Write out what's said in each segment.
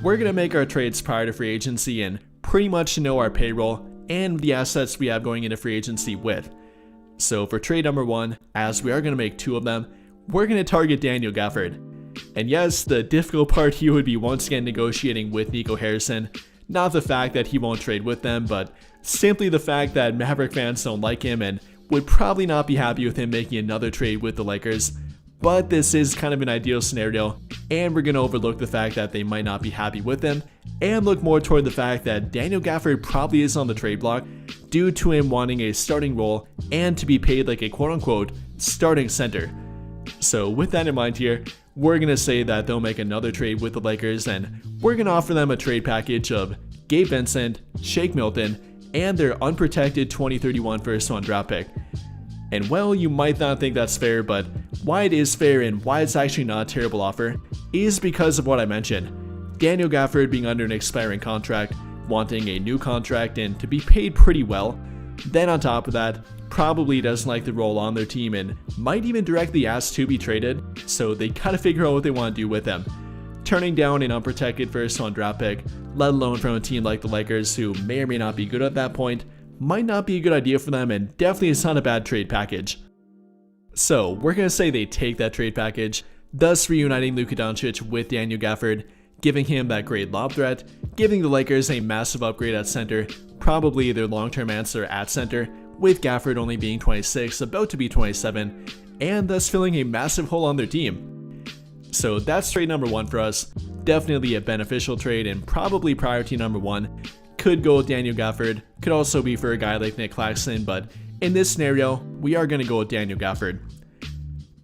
we're going to make our trades prior to free agency and pretty much know our payroll and the assets we have going into free agency with. So for trade number 1, as we are going to make 2 of them, we're going to target Daniel Gafford. And yes, the difficult part here would be once again negotiating with Nico Harrison. Not the fact that he won't trade with them, but simply the fact that Maverick fans don't like him and would probably not be happy with him making another trade with the Lakers. But this is kind of an ideal scenario, and we're going to overlook the fact that they might not be happy with him, and look more toward the fact that Daniel Gafford probably is on the trade block due to him wanting a starting role and to be paid like a quote-unquote starting center. So with that in mind here, we're going to say that they'll make another trade with the Lakers, and we're going to offer them a trade package of Gabe Vincent, Shake Milton, and their unprotected 2031 first-round draft pick. And well, you might not think that's fair, but why it is fair and why it's actually not a terrible offer is because of what I mentioned. Daniel Gafford being under an expiring contract, wanting a new contract, and to be paid pretty well. Then on top of that, probably doesn't like the role on their team and might even directly ask to be traded, so they gotta figure out what they want to do with him. Turning down an unprotected first-round draft pick, let alone from a team like the Lakers who may or may not be good at that point, might not be a good idea for them, and definitely is not a bad trade package. So we're going to say they take that trade package, thus reuniting Luka Doncic with Daniel Gafford, giving him that great lob threat, giving the Lakers a massive upgrade at center, probably their long-term answer at center, with Gafford only being 26, about to be 27, and thus filling a massive hole on their team. So that's trade number 1 for us. Definitely a beneficial trade and probably priority number 1. Could go with Daniel Gafford, could also be for a guy like Nick Claxton, but in this scenario, we are going to go with Daniel Gafford.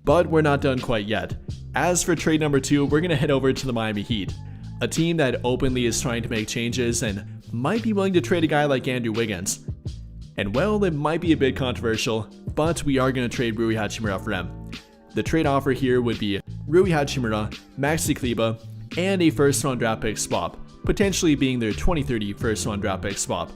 But we're not done quite yet. As for trade number 2, we're going to head over to the Miami Heat, a team that openly is trying to make changes and might be willing to trade a guy like Andrew Wiggins. And well, it might be a bit controversial, but we are going to trade Rui Hachimura for them. The trade offer here would be Rui Hachimura, Maxi Kleber, and a first-round draft pick swap, potentially being their 2030 first-round draft pick swap.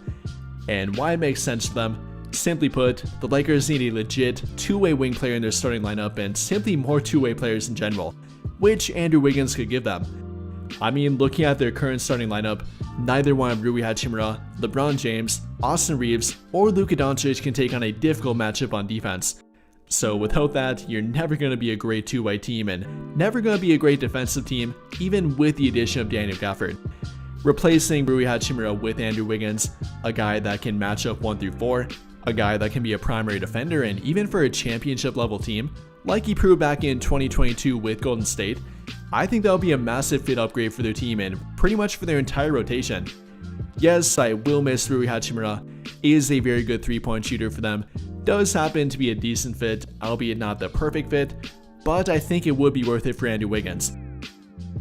And why it makes sense to them? Simply put, the Lakers need a legit two-way wing player in their starting lineup and simply more two-way players in general, which Andrew Wiggins could give them. I mean, looking at their current starting lineup, neither one of Rui Hachimura, LeBron James, Austin Reeves, or Luka Doncic can take on a difficult matchup on defense. So without that, you're never going to be a great two-way team and never going to be a great defensive team, even with the addition of Daniel Gafford. Replacing Rui Hachimura with Andrew Wiggins, a guy that can match up 1 through 4, a guy that can be a primary defender, and even for a championship level team, like he proved back in 2022 with Golden State, I think that'll be a massive fit upgrade for their team and pretty much for their entire rotation. Yes, I will miss Rui Hachimura, is a very good 3-point shooter for them, does happen to be a decent fit, albeit not the perfect fit, but I think it would be worth it for Andrew Wiggins.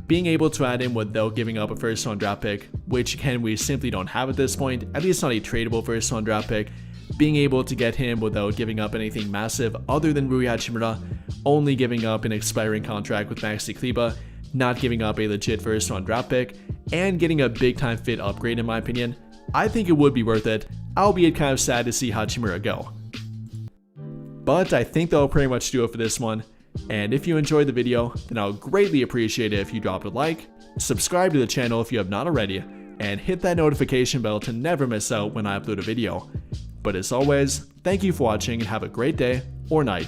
Being able to add him without giving up a first-round draft pick, which again we simply don't have at this point, at least not a tradable first-round draft pick, being able to get him without giving up anything massive other than Rui Hachimura, only giving up an expiring contract with Maxi Kleber, not giving up a legit first-round draft pick, and getting a big-time fit upgrade in my opinion, I think it would be worth it, albeit kind of sad to see Hachimura go. But I think that'll pretty much do it for this one. And if you enjoyed the video, then I'll greatly appreciate it if you drop a like, subscribe to the channel if you have not already, and hit that notification bell to never miss out when I upload a video. But as always, thank you for watching and have a great day or night.